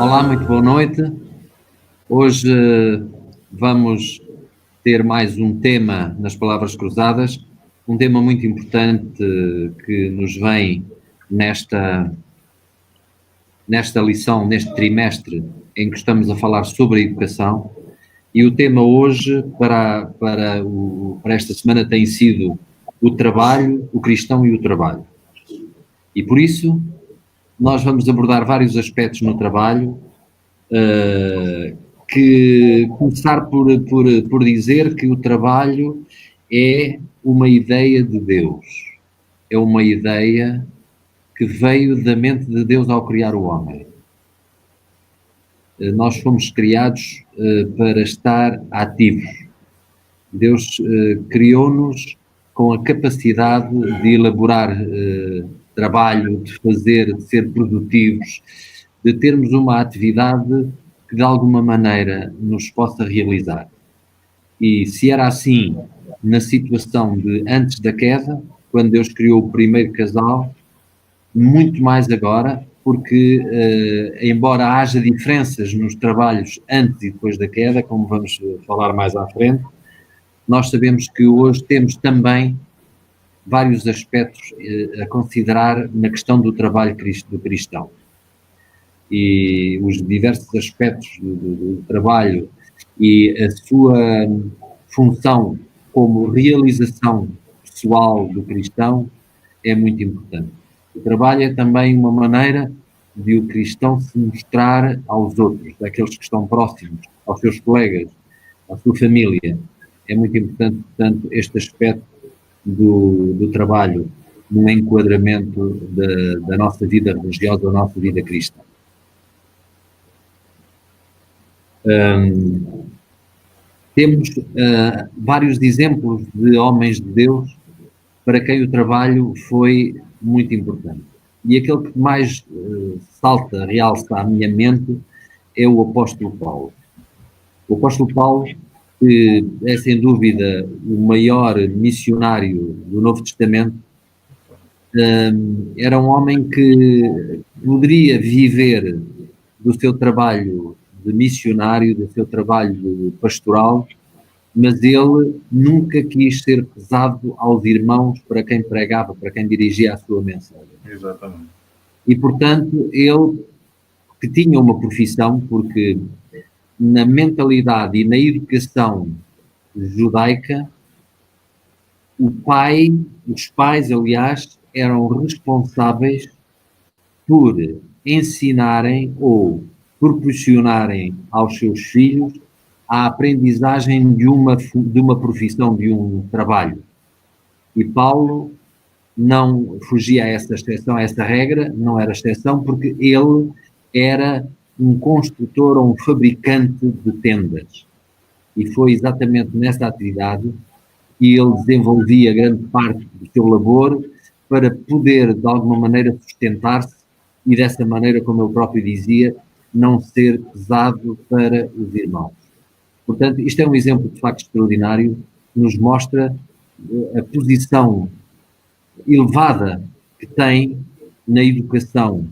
Olá, muito boa noite. Hoje vamos ter mais um tema nas Palavras Cruzadas, um tema muito importante que nos vem nesta lição, neste trimestre em que estamos a falar sobre a educação. E o tema hoje para esta semana tem sido o trabalho, o cristão e o trabalho. E por isso nós vamos abordar vários aspectos no trabalho, que começar por dizer que o trabalho é uma ideia de Deus, é uma ideia que veio da mente de Deus ao criar o homem. Nós fomos criados para estar ativos. Deus criou-nos com a capacidade de elaborar trabalho, de fazer, de ser produtivos, de termos uma atividade que de alguma maneira nos possa realizar. E se era assim na situação de antes da queda, quando Deus criou o primeiro casal, muito mais agora, porque embora haja diferenças nos trabalhos antes e depois da queda, como vamos falar mais à frente, nós sabemos que hoje temos também vários aspectos a considerar na questão do trabalho do cristão. E os diversos aspectos do trabalho e a sua função como realização pessoal do cristão é muito importante. O trabalho é também uma maneira de o cristão se mostrar aos outros, àqueles que estão próximos, aos seus colegas, à sua família. É muito importante, portanto, este aspecto do trabalho no enquadramento da nossa vida religiosa, da nossa vida cristã. Temos vários exemplos de homens de Deus para quem o trabalho foi muito importante. E aquele que mais realça à minha mente é o apóstolo Paulo. O apóstolo Paulo, que é sem dúvida o maior missionário do Novo Testamento, era um homem que poderia viver do seu trabalho de missionário, do seu trabalho pastoral, mas ele nunca quis ser pesado aos irmãos para quem pregava, para quem dirigia a sua mensagem. Exatamente. E, portanto, ele que tinha uma profissão, porque na mentalidade e na educação judaica, os pais, aliás, eram responsáveis por ensinarem ou proporcionarem aos seus filhos a aprendizagem de uma profissão, de um trabalho. E Paulo não fugia a essa exceção, a essa regra, não era exceção, porque ele era um construtor ou um fabricante de tendas. E foi exatamente nessa atividade que ele desenvolvia grande parte do seu labor para poder, de alguma maneira, sustentar-se e, dessa maneira, como ele próprio dizia, não ser pesado para os irmãos. Portanto, isto é um exemplo de facto extraordinário, que nos mostra a posição elevada que tem na educação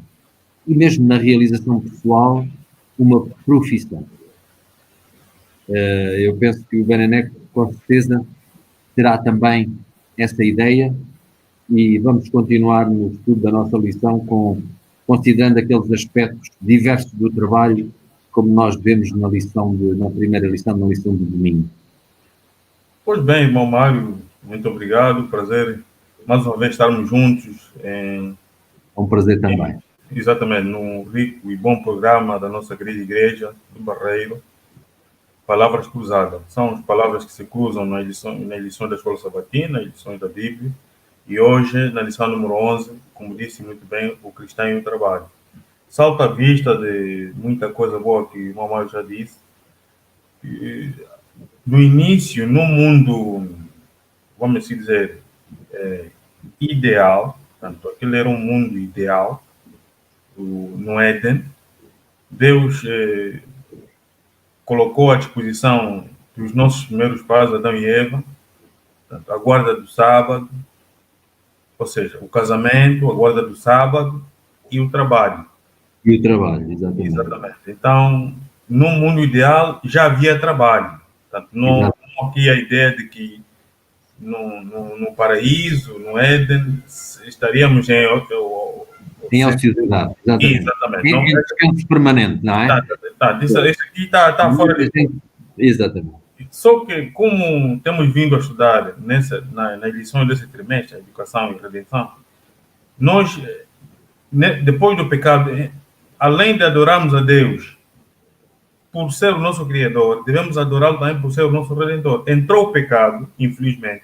e mesmo na realização pessoal uma profissão. Eu penso que o Benenek, com certeza, terá também essa ideia e vamos continuar no estudo da nossa lição considerando aqueles aspectos diversos do trabalho, como nós vemos na primeira lição, na lição do domingo. Pois bem, irmão Mário, muito obrigado, prazer mais uma vez estarmos juntos É um prazer também. Exatamente, num rico e bom programa da nossa querida igreja do Barreiro, Palavras Cruzadas. São as palavras que se cruzam na lição da Escola Sabatina, nas lições da Bíblia, e hoje, na lição número 11, como disse muito bem, o cristão e o trabalho. Salta à vista de muita coisa boa que o irmão Mário já disse. No início, no mundo, vamos assim dizer, ideal, portanto, aquele era um mundo ideal, no Éden, Deus colocou à disposição dos nossos primeiros pais, Adão e Eva, portanto, a guarda do sábado, ou seja, o casamento, a guarda do sábado e o trabalho. E o trabalho, exatamente. Exatamente. Então, no mundo ideal, já havia trabalho. Portanto, não aqui a ideia de que no paraíso, no Éden, estaríamos em Em ociosidade, exatamente. exatamente. Em descanso permanente, não é? Isso aqui está fora de... Exatamente. Só que, como temos vindo a estudar na edição desse trimestre, Educação e Redenção, nós, depois do pecado, além de adorarmos a Deus por ser o nosso Criador, devemos adorá-lo também por ser o nosso Redentor. Entrou o pecado, infelizmente,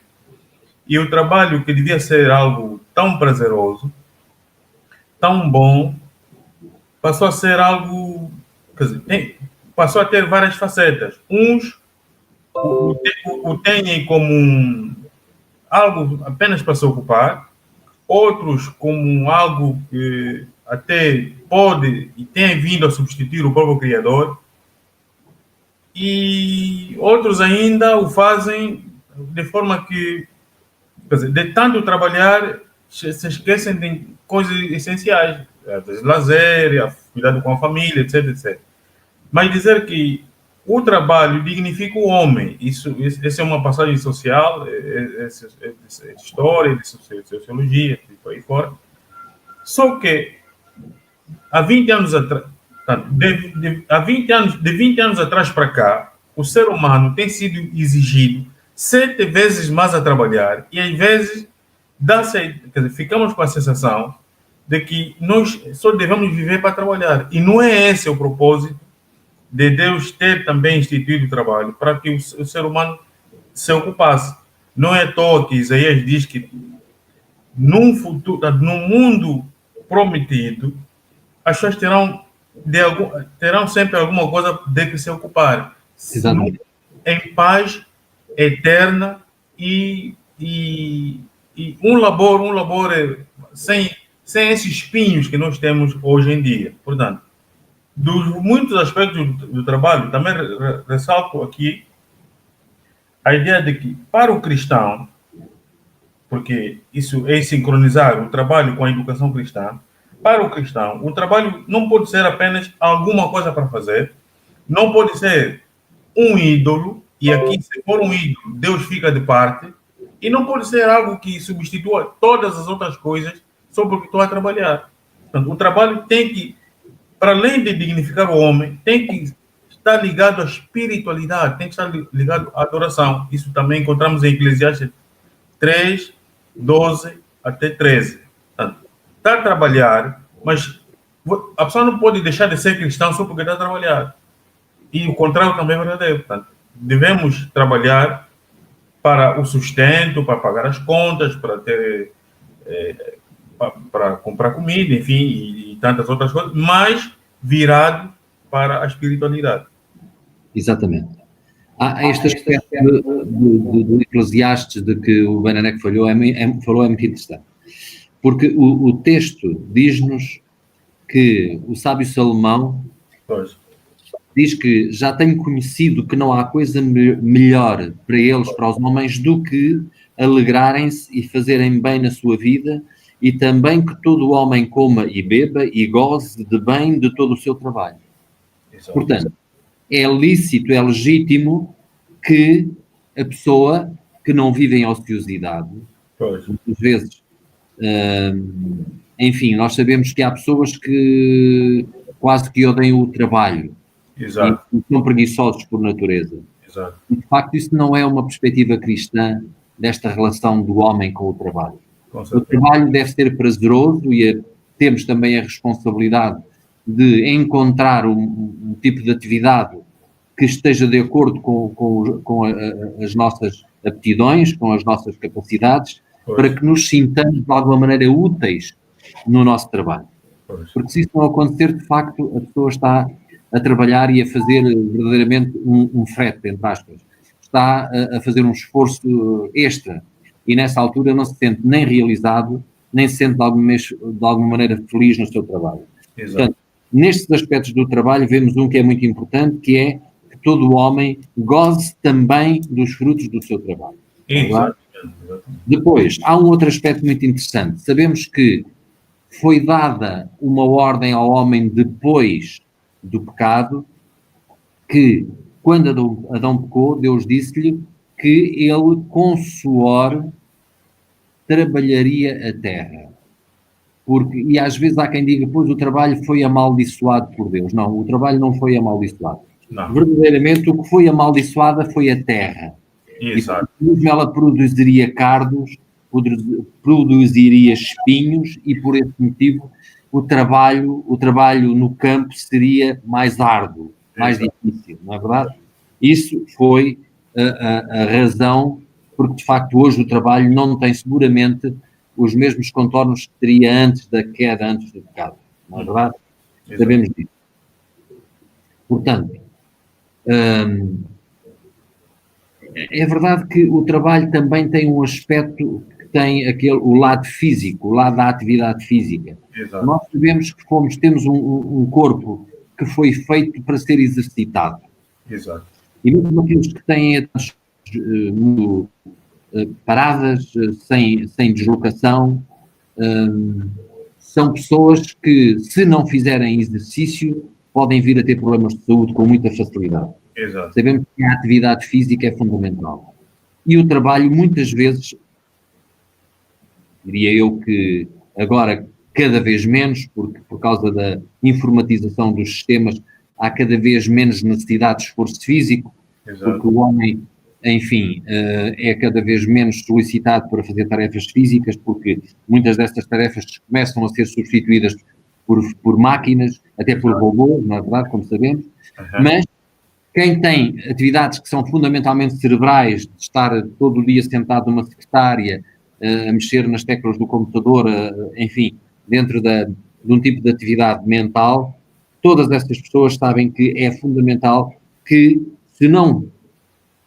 e o trabalho que devia ser algo tão prazeroso, tão bom, passou a ser algo, quer dizer, passou a ter várias facetas. Uns o têm como algo apenas para se ocupar, outros como algo que até pode e tem vindo a substituir o próprio Criador, e outros ainda o fazem de forma que, quer dizer, de tanto trabalhar, se esquecem de coisas essenciais, de lazer, cuidado com a família, etc, etc. Mas dizer que o trabalho dignifica o homem, essa é uma passagem social, é história, de sociologia, e por aí fora. Só que há 20 anos atrás, de 20 anos atrás para cá, o ser humano tem sido exigido 7 vezes mais a trabalhar, e às vezes quer dizer, ficamos com a sensação de que nós só devemos viver para trabalhar. E não é esse o propósito de Deus ter também instituído o trabalho, para que o ser humano se ocupasse. Não é à toa que Isaías diz que num futuro, no mundo prometido, as pessoas terão sempre alguma coisa de que se ocupar. Exatamente. Em paz eterna e um labor sem esses espinhos que nós temos hoje em dia. Portanto, dos muitos aspectos do trabalho, também ressalto aqui a ideia de que, para o cristão, porque isso é sincronizar o trabalho com a educação cristã, para o cristão, o trabalho não pode ser apenas alguma coisa para fazer, não pode ser um ídolo, e aqui, se for um ídolo, Deus fica de parte, e não pode ser algo que substitua todas as outras coisas só porque estou a trabalhar. Portanto, o trabalho tem que, para além de dignificar o homem, tem que estar ligado à espiritualidade, tem que estar ligado à adoração. Isso também encontramos em Eclesiastes 3, 12 até 13. Portanto, está a trabalhar, mas a pessoa não pode deixar de ser cristão só porque está a trabalhar. E o contrário também é verdadeiro. Portanto, devemos trabalhar para o sustento, para pagar as contas, para ter... para comprar comida, enfim, e tantas outras coisas, mas virado para a espiritualidade. Exatamente. Há este aspecto do Eclesiastes de que o Benedetti falou é muito interessante. Porque o texto diz-nos que o sábio Salomão diz que já tenho conhecido que não há coisa melhor para eles, para os homens, do que alegrarem-se e fazerem bem na sua vida, e também que todo homem coma e beba e goze de bem de todo o seu trabalho. Exato. Portanto, é lícito, é legítimo que a pessoa que não vive em ociosidade, muitas vezes, enfim, nós sabemos que há pessoas que quase que odeiam o trabalho. Exato. E são preguiçosos por natureza. Exato. E, de facto, isso não é uma perspectiva cristã desta relação do homem com o trabalho. O trabalho deve ser prazeroso e temos também a responsabilidade de encontrar um tipo de atividade que esteja de acordo com as nossas aptidões, com as nossas capacidades, para que nos sintamos de alguma maneira úteis no nosso trabalho. Porque se isso não acontecer, de facto, a pessoa está a trabalhar e a fazer verdadeiramente um frete, entre aspas. Está a fazer um esforço extra. E nessa altura não se sente nem realizado, nem se sente de alguma maneira feliz no seu trabalho. Exato. Portanto, nestes aspectos do trabalho vemos um que é muito importante, que é que todo homem goze também dos frutos do seu trabalho. Exato. Depois, há um outro aspecto muito interessante. Sabemos que foi dada uma ordem ao homem depois do pecado, que quando Adão pecou, Deus disse-lhe que ele com suor trabalharia a terra. E às vezes há quem diga, pois o trabalho foi amaldiçoado por Deus. Não, o trabalho não foi amaldiçoado. Não. Verdadeiramente o que foi amaldiçoada foi a terra. Exato. E mesmo ela produziria cardos, produziria espinhos, e por esse motivo o trabalho no campo seria mais árduo, mais difícil, não é verdade? Isso foi a razão porque, de facto, hoje o trabalho não tem seguramente os mesmos contornos que teria antes da queda, antes do pecado, não é verdade? Exato. Sabemos disso. Portanto, é verdade que o trabalho também tem um aspecto que tem o lado físico, o lado da atividade física. Exato. Nós sabemos que temos um corpo que foi feito para ser exercitado. Exato. E mesmo aqueles que têm paradas, sem deslocação, são pessoas que, se não fizerem exercício, podem vir a ter problemas de saúde com muita facilidade. Exato. Sabemos que a atividade física é fundamental. E o trabalho, muitas vezes, diria eu que agora cada vez menos, porque por causa da informatização dos sistemas, há cada vez menos necessidade de esforço físico. Exato. Porque o homem, enfim, é cada vez menos solicitado para fazer tarefas físicas, porque muitas dessas tarefas começam a ser substituídas por máquinas, até por robôs, não é verdade, como sabemos. Uhum. Mas quem tem atividades que são fundamentalmente cerebrais, de estar todo o dia sentado numa secretária, a mexer nas teclas do computador, enfim, dentro de um tipo de atividade mental, todas essas pessoas sabem que é fundamental que, se não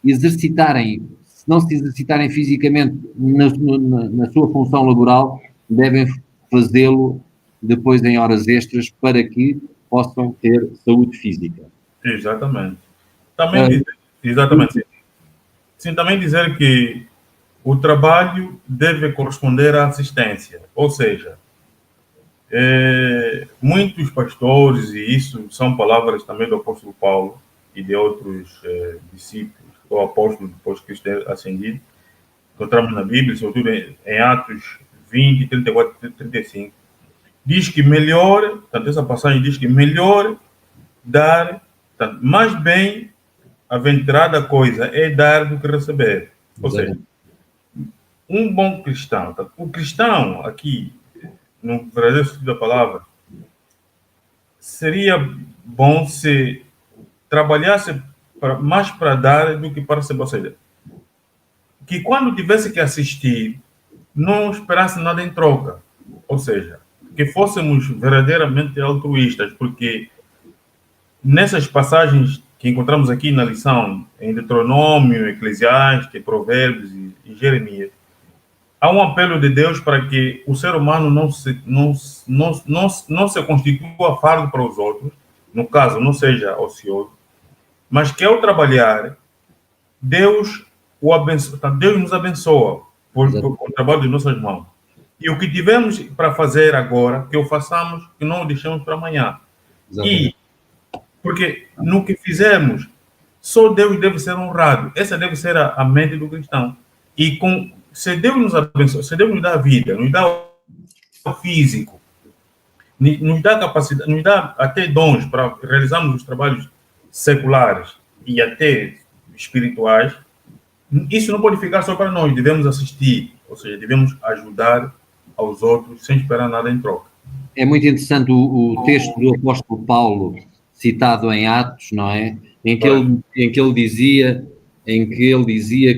se exercitarem fisicamente na sua função laboral, devem fazê-lo depois em horas extras para que possam ter saúde física. Exatamente. Também exatamente. Sim, também dizer que o trabalho deve corresponder à assistência, ou seja, muitos pastores, e isso são palavras também do apóstolo Paulo e de outros discípulos, o apóstolo depois que Cristo é ascendido, encontramos na Bíblia, sobretudo em Atos 20, 34 e 35, diz que melhor, portanto, essa passagem diz que melhor dar, portanto, mais bem-aventurada coisa é dar do que receber. Ou seja, um bom cristão, portanto, o cristão aqui, no verdadeiro sentido da palavra, seria bom se trabalhasse mais para dar do que para receber. Ou seja, que quando tivesse que assistir, não esperasse nada em troca. Ou seja, que fôssemos verdadeiramente altruístas, porque nessas passagens que encontramos aqui na lição, em Deuteronômio, Eclesiastes, Provérbios e Jeremias, há um apelo de Deus para que o ser humano não se constitua fardo para os outros, no caso, não seja ocioso, mas que ao trabalhar, Deus nos abençoa por o trabalho de nossas mãos. E o que tivemos para fazer agora, que o façamos, que não o deixemos para amanhã. Exatamente. Porque no que fizermos, só Deus deve ser honrado. Essa deve ser a mente do cristão. E se Deus nos abençoa, se Deus nos dá a vida, nos dá o físico, nos dá capacidade, nos dá até dons para realizarmos os trabalhos seculares e até espirituais, isso não pode ficar só para nós, devemos assistir, ou seja, devemos ajudar aos outros sem esperar nada em troca. É muito interessante o texto do apóstolo Paulo, citado em Atos, não é? Em que ele dizia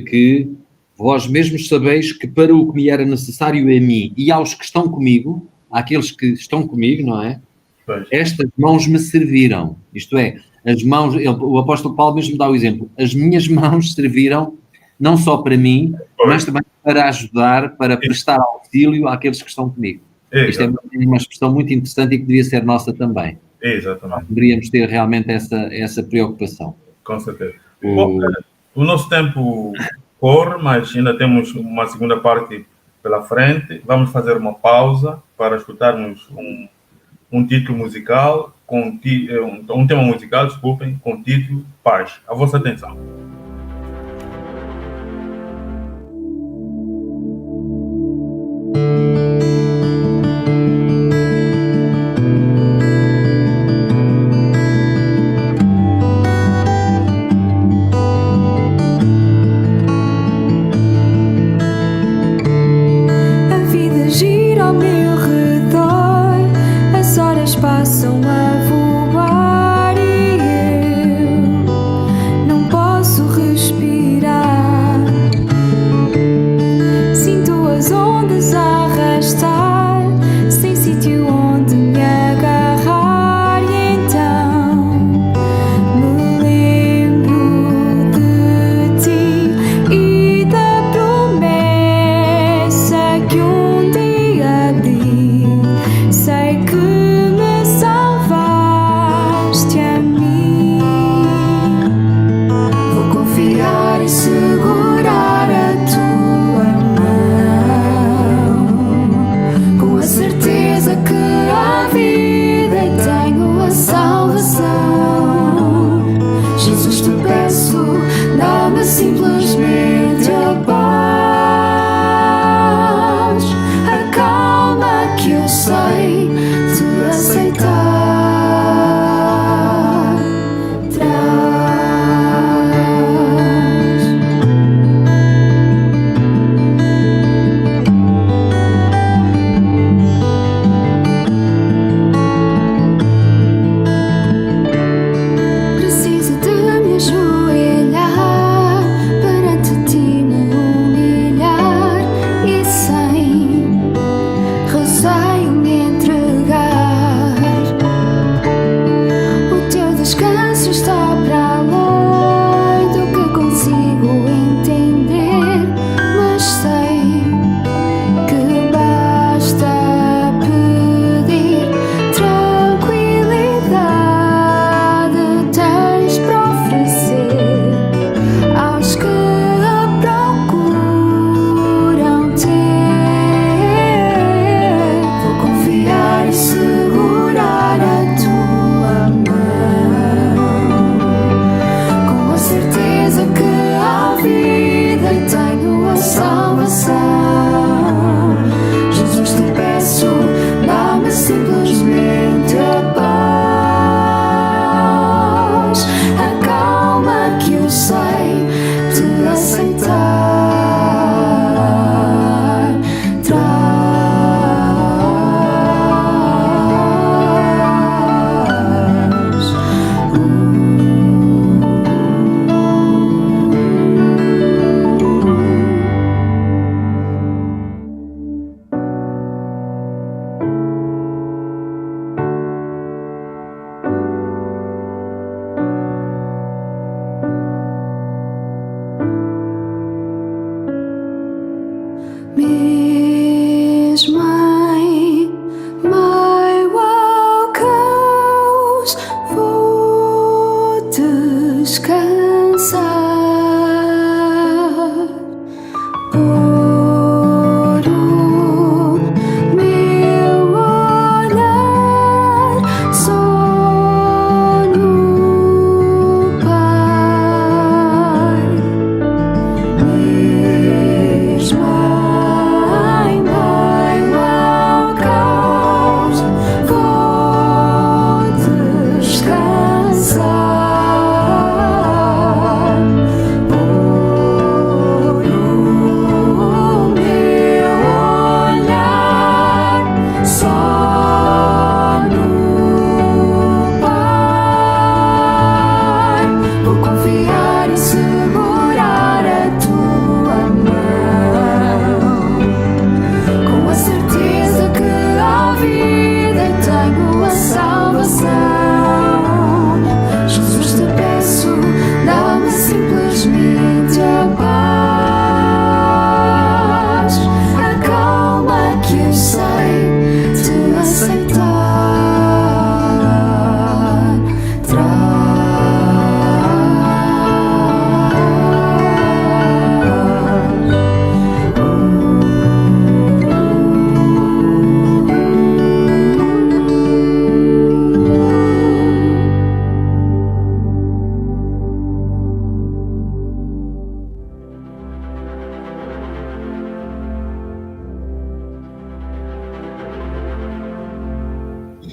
que vós mesmos sabeis que para o que me era necessário a mim e aos que estão comigo, àqueles que estão comigo, não é? Pois. Estas mãos me serviram. Isto é, as mãos, o apóstolo Paulo mesmo dá o exemplo, as minhas mãos serviram não só para mim, mas também para ajudar, para prestar auxílio àqueles que estão comigo. Isto é uma expressão muito interessante e que devia ser nossa também. Exatamente. Deveríamos ter realmente essa preocupação. Com certeza. O nosso tempo corre, mas ainda temos uma segunda parte pela frente. Vamos fazer uma pausa para escutarmos um título musical, um tema musical, desculpem, com o título Paz. A vossa atenção. Passam a voar e eu não posso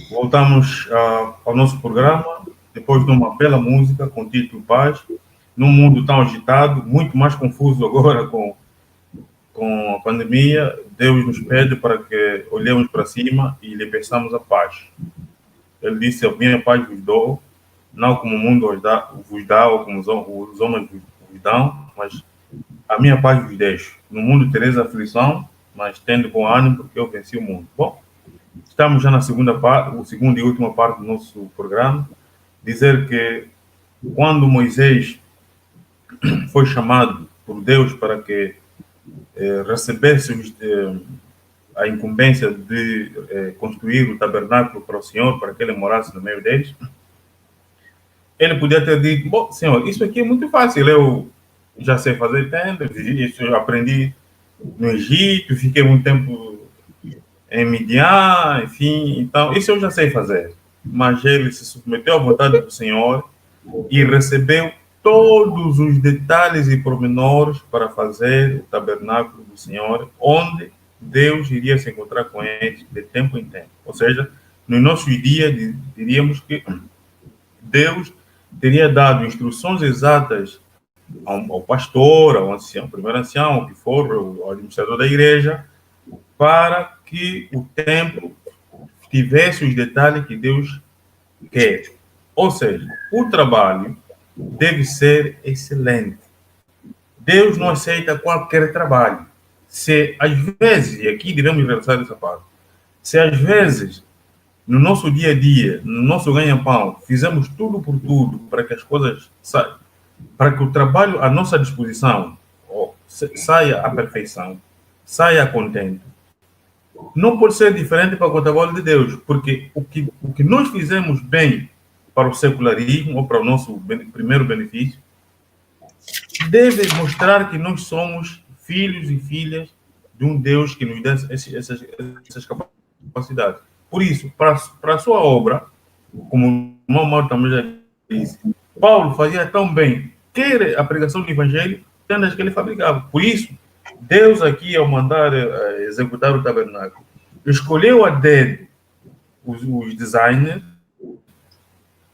voltamos ao nosso programa, depois de uma bela música com o título Paz, num mundo tão agitado, muito mais confuso agora com a pandemia. Deus nos pede para que olhemos para cima e lhe peçamos a paz. Ele disse: a minha paz vos dou, não como o mundo vos dá ou como os homens vos dão, mas a minha paz vos deixo. No mundo tereis aflição, mas tende bom ânimo, porque eu venci o mundo. Bom, estamos já na segunda e última parte do nosso programa. Dizer que quando Moisés foi chamado por Deus para que recebesse a incumbência de construir o tabernáculo para o Senhor, para que ele morasse no meio deles, ele podia ter dito: bom, Senhor, isso aqui é muito fácil, eu já sei fazer tendas, isso eu aprendi no Egito, fiquei muito tempo em Midian, enfim, então isso eu já sei fazer. Mas ele se submeteu à vontade do Senhor e recebeu todos os detalhes e pormenores para fazer o tabernáculo do Senhor, onde Deus iria se encontrar com eles de tempo em tempo. Ou seja, no nosso dia, diríamos que Deus teria dado instruções exatas ao pastor, ao ancião, ao primeiro ancião, o que for, ao administrador da igreja, para que o templo tivesse os detalhes que Deus quer. Ou seja, o trabalho deve ser excelente. Deus não aceita qualquer trabalho. Se às vezes, e aqui devemos realçar essa parte, se às vezes no nosso dia a dia, no nosso ganha-pão, fizemos tudo por tudo para que as coisas saiam, para que o trabalho à nossa disposição saia à perfeição, saia contente, não pode ser diferente para o trabalho de Deus, porque o que nós fizemos bem para o secularismo ou para o nosso primeiro benefício deve mostrar que nós somos filhos e filhas de um Deus que nos dá essas capacidades. Por isso, para a sua obra, como o irmão Mauro também já disse, Paulo fazia tão bem, quer a pregação do Evangelho, tendas que ele fabricava. Por isso, Deus aqui, ao mandar executar o tabernáculo, escolheu a dedo os designers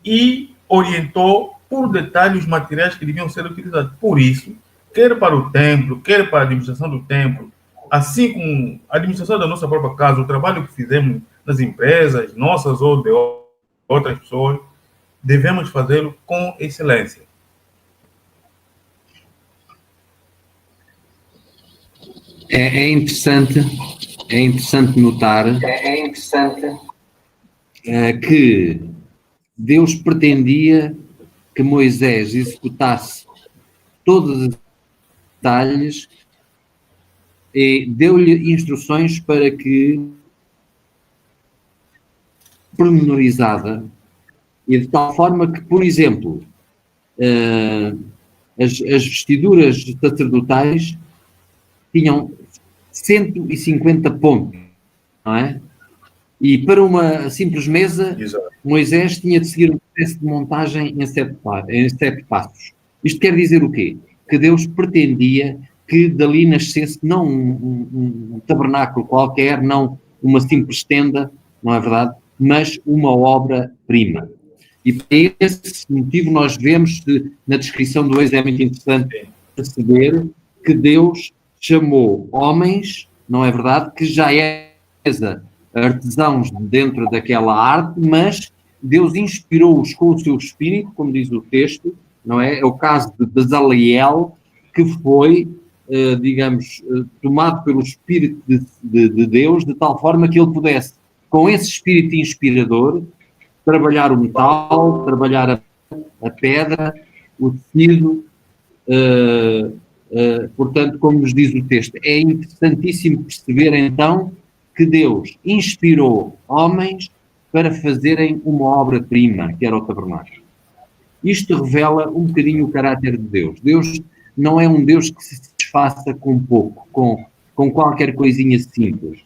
e orientou por detalhe os materiais que deviam ser utilizados. Por isso, quer para o templo, quer para a administração do templo, assim como a administração da nossa própria casa, o trabalho que fizemos nas empresas, nossas ou de outras pessoas, devemos fazê-lo com excelência. É interessante notar que Deus pretendia que Moisés executasse todos os detalhes e deu-lhe instruções para que, pormenorizada, e de tal forma que, por exemplo, as vestiduras sacerdotais tinham 150 pontos, não é? E para uma simples mesa, Exato. Moisés tinha de seguir um processo de montagem em 7 passos. Isto quer dizer o quê? Que Deus pretendia que dali nascesse não um tabernáculo qualquer, não uma simples tenda, não é verdade? Mas uma obra-prima. E por esse motivo nós vemos na descrição do Êxodo, é muito interessante perceber que Deus chamou homens, não é verdade, que já eram artesãos dentro daquela arte, mas Deus inspirou-os com o seu espírito, como diz o texto, não é? É o caso de Bezaleel, que foi, tomado pelo Espírito de Deus, de tal forma que ele pudesse, com esse espírito inspirador, trabalhar o metal, trabalhar a pedra, o tecido. Portanto, como nos diz o texto, é interessantíssimo perceber então que Deus inspirou homens para fazerem uma obra-prima, que era o tabernáculo. Isto revela um bocadinho o caráter de Deus. Deus não é um Deus que se satisfaça com pouco, com qualquer coisinha simples.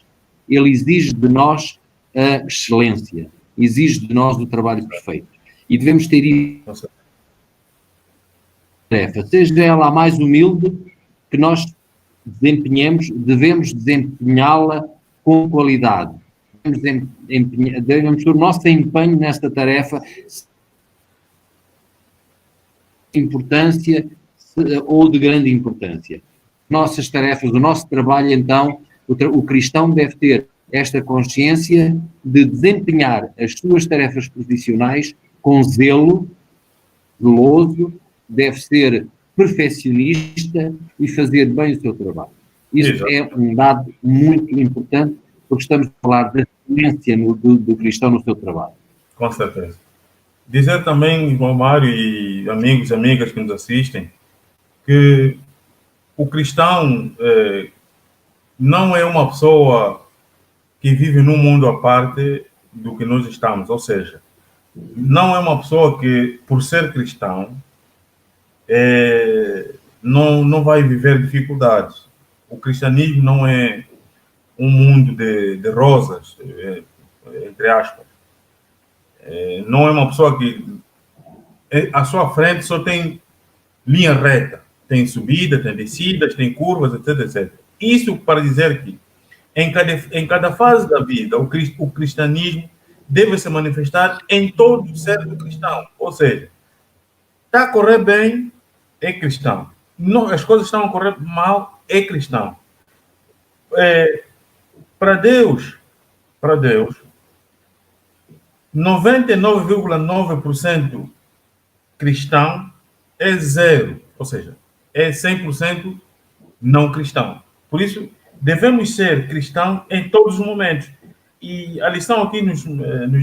Ele exige de nós a excelência, exige de nós o trabalho perfeito. E devemos ter isso. Seja ela a mais humilde que nós desempenhemos, devemos desempenhá-la com qualidade, devemos ter o nosso empenho nesta tarefa, importância ou de grande importância. Nossas tarefas, o nosso trabalho, então, o cristão deve ter esta consciência de desempenhar as suas tarefas profissionais com zelo, zeloso, deve ser perfeccionista e fazer bem o seu trabalho. Isso é um dado muito importante, porque estamos a falar da excelência do cristão no seu trabalho. Com certeza. Dizer também, João Mário e amigos e amigas que nos assistem, que o cristão não é uma pessoa que vive num mundo à parte do que nós estamos, ou seja, não é uma pessoa que, por ser cristão, não vai viver dificuldades. O cristianismo não é um mundo de rosas, entre aspas. Não é uma pessoa que à sua frente só tem linha reta, tem subida, tem descidas, tem curvas, etc, etc. Isso para dizer que em cada fase da vida o cristianismo deve se manifestar em todo o ser do cristão. Ou seja, está a correr bem, é cristão. Não, as coisas estão a correr mal, é cristão. Para Deus, 99,9% cristão é zero, ou seja, é 100% não cristão. Por isso, devemos ser cristãos em todos os momentos. E a lição aqui nos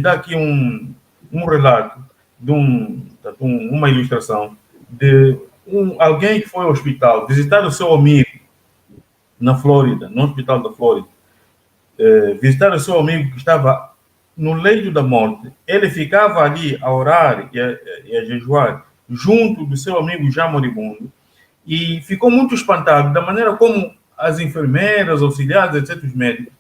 dá aqui um relato, de uma ilustração de alguém que foi ao hospital visitar o seu amigo na Flórida, no hospital da Flórida. Visitar o seu amigo que estava no leito da morte. Ele ficava ali a orar e a jejuar junto do seu amigo já moribundo e ficou muito espantado da maneira como as enfermeiras, auxiliares, etc., os médicos,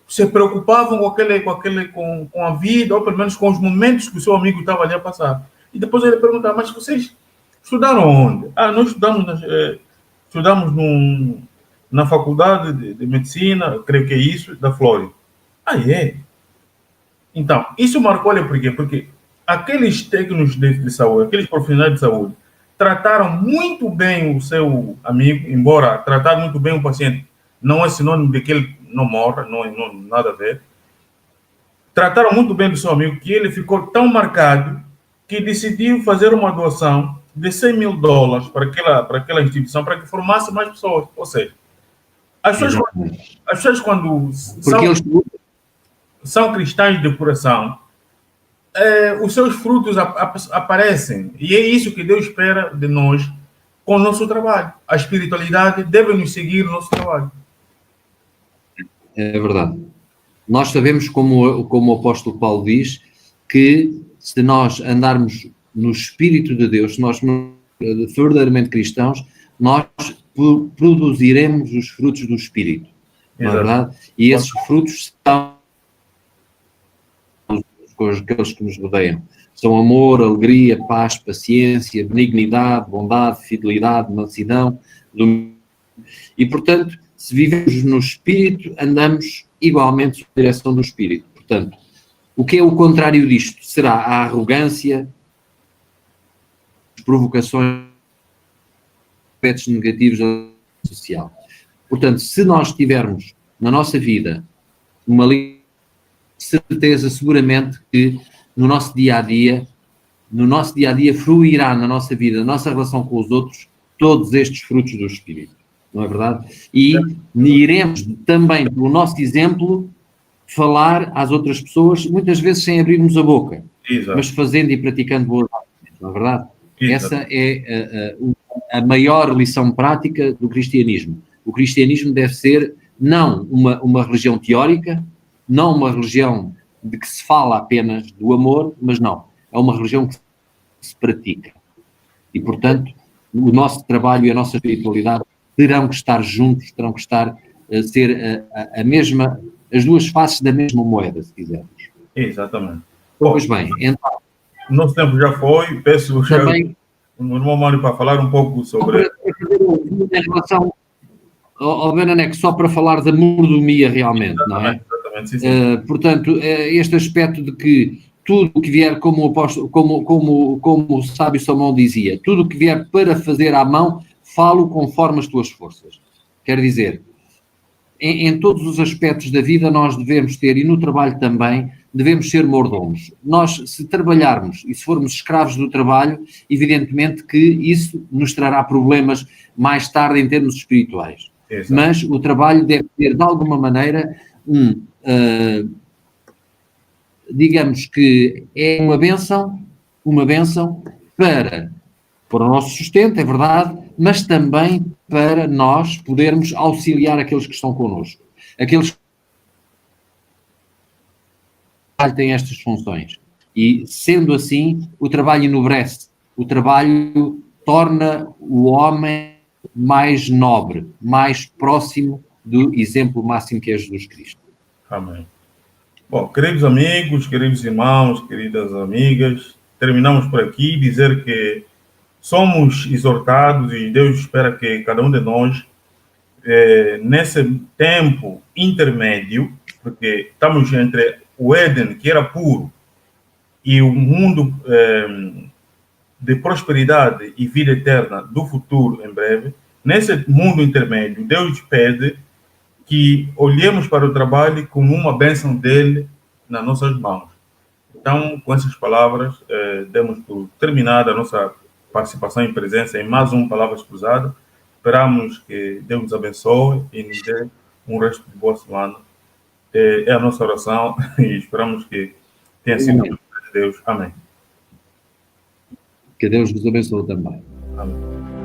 se preocupavam com a vida, ou pelo menos com os momentos que o seu amigo estava ali a passar. E depois ele perguntava, mas vocês estudaram onde? Nós estudamos na faculdade de medicina, creio que é isso, da Flórida. É? Então, isso marcou-lhe por quê? Porque aqueles técnicos de saúde, aqueles profissionais de saúde, trataram muito bem o seu amigo, embora tratar muito bem o paciente não é sinônimo de que ele não morra, não nada a ver. Trataram muito bem do seu amigo que ele ficou tão marcado que decidiu fazer uma doação de $100.000 para aquela instituição, para que formasse mais pessoas. Ou seja, as pessoas quando são cristãs de coração, os seus frutos aparecem. E é isso que Deus espera de nós com o nosso trabalho. A espiritualidade deve nos seguir no nosso trabalho. É verdade. Nós sabemos, como o apóstolo Paulo diz, que se nós andarmos no Espírito de Deus, se nós somos verdadeiramente cristãos, nós produziremos os frutos do Espírito. Não é verdade? E esses frutos são aqueles que nos rodeiam. São amor, alegria, paz, paciência, benignidade, bondade, fidelidade, mansidão. E, portanto, se vivemos no Espírito, andamos igualmente na direção do Espírito. Portanto, o que é o contrário disto? Será a arrogância, as provocações, aspectos negativos da social. Portanto, se nós tivermos na nossa vida uma certeza, seguramente, que no nosso dia-a-dia fruirá na nossa vida, na nossa relação com os outros, todos estes frutos do Espírito. Não é verdade? E iremos também, pelo nosso exemplo, falar às outras pessoas, muitas vezes sem abrirmos a boca, mas fazendo e praticando boas ações, não é verdade? Essa é a maior lição prática do cristianismo. O cristianismo deve ser não uma religião teórica, não uma religião de que se fala apenas do amor, mas não. É uma religião que se pratica. E, portanto, o nosso trabalho e a nossa espiritualidade terão que estar juntos, terão que ser as duas faces da mesma moeda, se quisermos. Exatamente. Pois bem, então... Nosso tempo já foi, peço também o irmão Mário para falar um pouco sobre... Em relação ao Benanek, só para falar da mordomia realmente, não é? Exatamente. Sim, sim. Portanto, este aspecto de que tudo o que vier, como o sábio Salomão dizia, tudo o que vier para fazer à mão, falo conforme as tuas forças. Quer dizer, em todos os aspectos da vida nós devemos ter, e no trabalho também, devemos ser mordomos. Nós, se trabalharmos e se formos escravos do trabalho, evidentemente que isso nos trará problemas mais tarde em termos espirituais. Exato. Mas o trabalho deve ter, de alguma maneira, digamos que é uma bênção para o nosso sustento, é verdade, mas também para nós podermos auxiliar aqueles que estão connosco. Aqueles que têm estas funções. E, sendo assim, o trabalho enobrece. O trabalho torna o homem mais nobre, mais próximo do exemplo máximo que é Jesus Cristo. Amém. Bom, queridos amigos, queridos irmãos, queridas amigas, terminamos por aqui dizer que somos exortados e Deus espera que cada um de nós, nesse tempo intermédio, porque estamos entre o Éden, que era puro, e o mundo de prosperidade e vida eterna do futuro em breve, nesse mundo intermédio, Deus pede que olhemos para o trabalho como uma bênção dele nas nossas mãos. Então, com essas palavras, demos por terminada a nossa participação em presença em mais um Palavras Cruzadas. Esperamos que Deus nos abençoe e nos dê um resto de boa semana. É a nossa oração e esperamos que tenha sido de Deus. Amém. Que Deus vos abençoe também. Amém.